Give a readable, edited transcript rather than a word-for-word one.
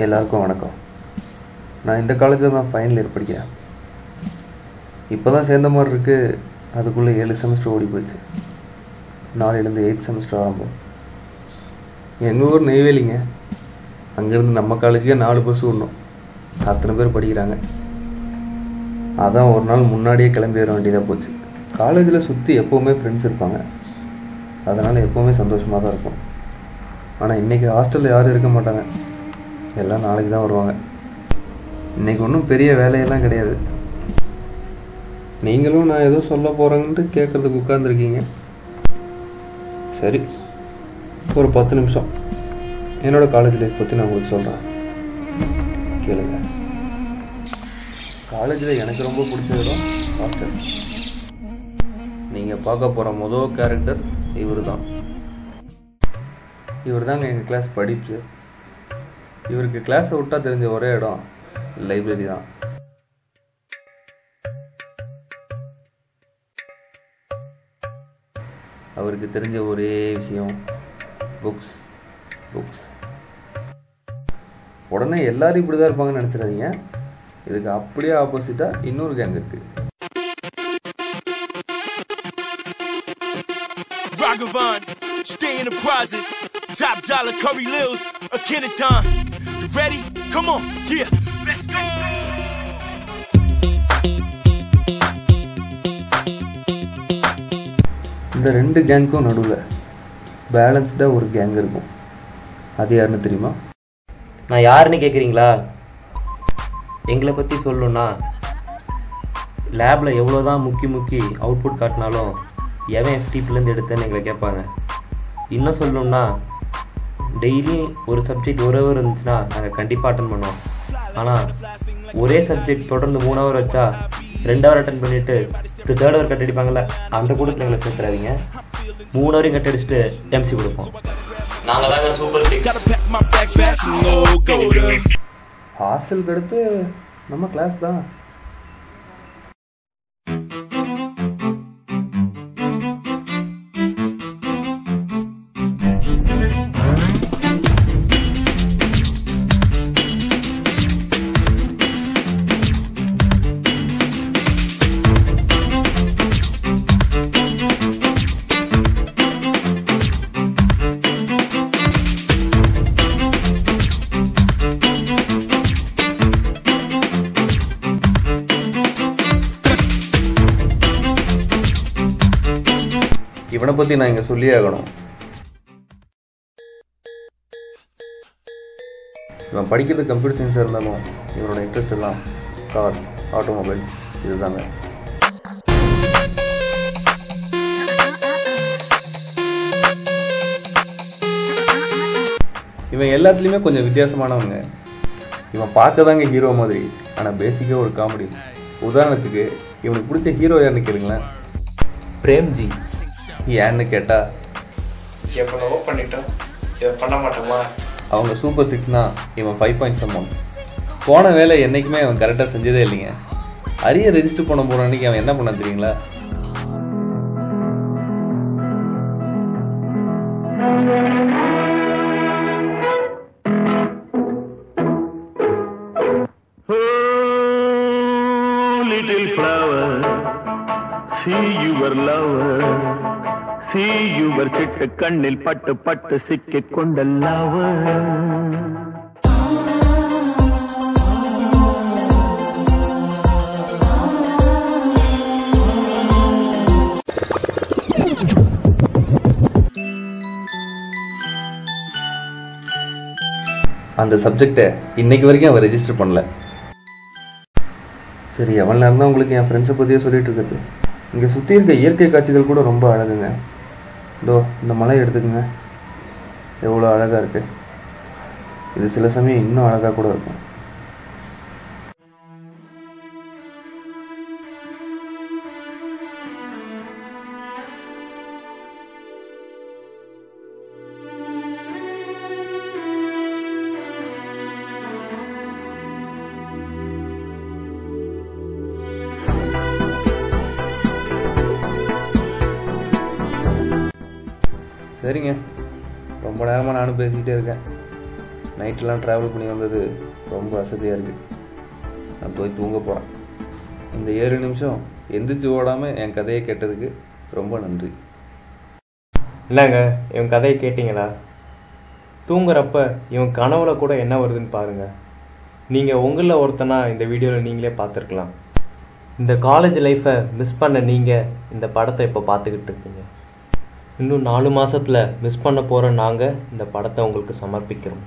எல்லாருக்கும் வணக்கம். நான் இந்த காலேஜில் தான் ஃபைனல் இயர் படிக்கிறேன். இப்போ தான் சேர்ந்த மாதிரி இருக்குது. அதுக்குள்ளே 7 செமஸ்டர் ஓடி போச்சு. நாளையிலேருந்து 8th செமஸ்டர் ஆரம்பம். எங்கள் ஊர் நெய்வேலிங்க. அங்கேருந்து நம்ம காலேஜுக்கே 4 பஸ் விடணும். அத்தனை பேர் படிக்கிறாங்க. அதான் ஒரு நாள் முன்னாடியே கிளம்பி வர வேண்டியதாக போச்சு. காலேஜில் சுற்றி எப்போவுமே ஃப்ரெண்ட்ஸ் இருப்பாங்க. அதனால் எப்போவுமே சந்தோஷமாக தான் இருக்கும். ஆனால் இன்றைக்கி ஹாஸ்டலில் யாரும் இருக்க மாட்டாங்க. எல்லாம் நாளைக்கு தான் வருவாங்க. இன்றைக்கி ஒன்றும் பெரிய வேலையெல்லாம் கிடையாது. நீங்களும் நான் ஏதோ சொல்ல போகிறேன்ட்டு கேட்குறதுக்கு உட்காந்துருக்கீங்க. சரி, ஒரு 10 நிமிஷம் என்னோடய காலேஜ் லைஃப் பற்றி நான் உங்களுக்கு சொல்கிறேன், கேளுங்க. காலேஜில் எனக்கு ரொம்ப பிடிச்ச இடம் ஹாஸ்டல். நீங்கள் பார்க்க போகிற முதல் கேரக்டர் இவர் தான். இவர் தாங்க எங்கள் கிளாஸ் படிப்பு. இவருக்கு கிளாஸை விட்டால் தெரிஞ்ச ஒரே இடம் லைப்ரரி தான். அவருக்கு தெரிஞ்ச ஒரே விஷயம் புக்ஸ். உடனே எல்லாரும் இப்படி தான் இருப்பாங்கன்னு நினச்சிடாதீங்க. இதுக்கு அப்படியே ஆப்போசிட்டாக இன்னொரு கேங் இருக்கு. Stay in the prizes, top dollar Curry Lils, a Kenneton. You ready? Come on, yeah, let's go. இந்த 2 கேங்க்கும் நடுவில் பேலன்ஸ்டாக ஒரு கேங் இருக்கும். அது யாருன்னு தெரியுமா? நான் யாருன்னு கேட்குறீங்களா? எங்களை பற்றி சொல்லணும்னா, லேபில் எவ்வளோதான் முக்கி அவுட்புட் காட்டினாலும் எவன் எஃப்டிபிலேருந்து எடுத்தேன்னு எங்களை கேட்பாங்க. இன்னும் சொல்லணும்னா, டெய்லி ஒரு சப்ஜெக்ட் 1 ஹவர் இருந்துச்சுன்னா நாங்கள் கண்டிப்பாக அட்டன் பண்ணுவோம். ஆனால் ஒரே சப்ஜெக்ட் தொடர்ந்து 3 ஹவர் வச்சா 2 ஹவர் அட்டன் பண்ணிவிட்டு 3rd ஹவர் கட் அடிப்பாங்கள்ல, அந்த கூட்டத்தில் எங்களை சேர்த்துறாதீங்க. 3 ஹவரையும் கட் அடிச்சுட்டு எம்சி கொடுப்போம். நாங்கள் தாங்க சூப்பர் 6. ஹாஸ்டலுக்கு அடுத்து நம்ம கிளாஸ் தான். இவனை பற்றி நான் இங்கே சொல்லியே ஆகணும். இவன் படிக்கிறது கம்ப்யூட்டர் சயின்ஸாக இருந்தாலும் இவனோட இன்ட்ரெஸ்ட் எல்லாம் கார், ஆட்டோமொபைல்ஸ் இதுதாங்க. இவன் எல்லாத்துலேயுமே கொஞ்சம் வித்தியாசமானவங்க. இவன் பார்க்க தாங்க ஹீரோ மாதிரி, ஆனால் பேசிக்காக ஒரு காமெடி. உதாரணத்துக்கு இவனுக்கு பிடிச்ச ஹீரோ யாருன்னு கேளுங்களேன். பிரேம்ஜி. ஏன்னு கேட்டா, எவ்வளவோ பண்ணிட்டோம், இதை பண்ண மாட்டோமா? அவங்க சூப்பர் 6னா இவன் 5.7. போன வேலை என்றைக்குமே அவன் கரெக்டாக செஞ்சதே இல்லைங்க. அரிய ரெஜிஸ்டர் பண்ண போகிற அன்றைக்கி அவன் என்ன பண்ண தெரியுங்களா? Little flower, see your lover, see your சிட்டு கண்ணில் பட்டு சிக்கிக் கொண்ட lover. அந்த சப்ஜெக்டை இன்னைக்கு வரைக்கும் அவன் ரெஜிஸ்டர் பண்ணல. சரி, எவ்வளோ நேரம் தான் உங்களுக்கு என் ஃப்ரெண்ட்ஸை பற்றியே சொல்லிட்டு இருக்குது. இங்கே சுற்றி இருக்க இயற்கை காட்சிகள் கூட ரொம்ப அழகுங்க. இதோ இந்த மலை எடுத்துக்கோங்க, எவ்வளோ அழகாக இருக்குது. இது சில சமயம் இன்னும் அழகாக கூட இருக்கும். சரிங்க, ரொம்ப நேரமாக நானும் பேசிக்கிட்டே இருக்கேன். நைட்டெலாம் ட்ராவல் பண்ணி வந்தது ரொம்ப வசதியாக இருக்குது. நான் போய் தூங்க போகிறேன். இந்த 7 நிமிஷம் எந்திரிச்சு ஓடாமல் என் கதையை கேட்டதுக்கு ரொம்ப நன்றி. என்னங்க இவன் கதையை கேட்டிங்களா? தூங்குறப்ப இவன் கனவுல கூட என்ன வருதுன்னு பாருங்கள். நீங்கள் உங்களில் ஒருத்தனா இந்த வீடியோவில் நீங்களே பார்த்துருக்கலாம். இந்த காலேஜ் லைஃப்பை மிஸ் பண்ண நீங்கள் இந்த படத்தை இப்போ பார்த்துக்கிட்டு இருக்கீங்க. இன்னும் 4 மாதத்தில் மிஸ் பண்ண போகிற நாங்கள் இந்த படத்தை உங்களுக்கு சமர்ப்பிக்கிறோம்.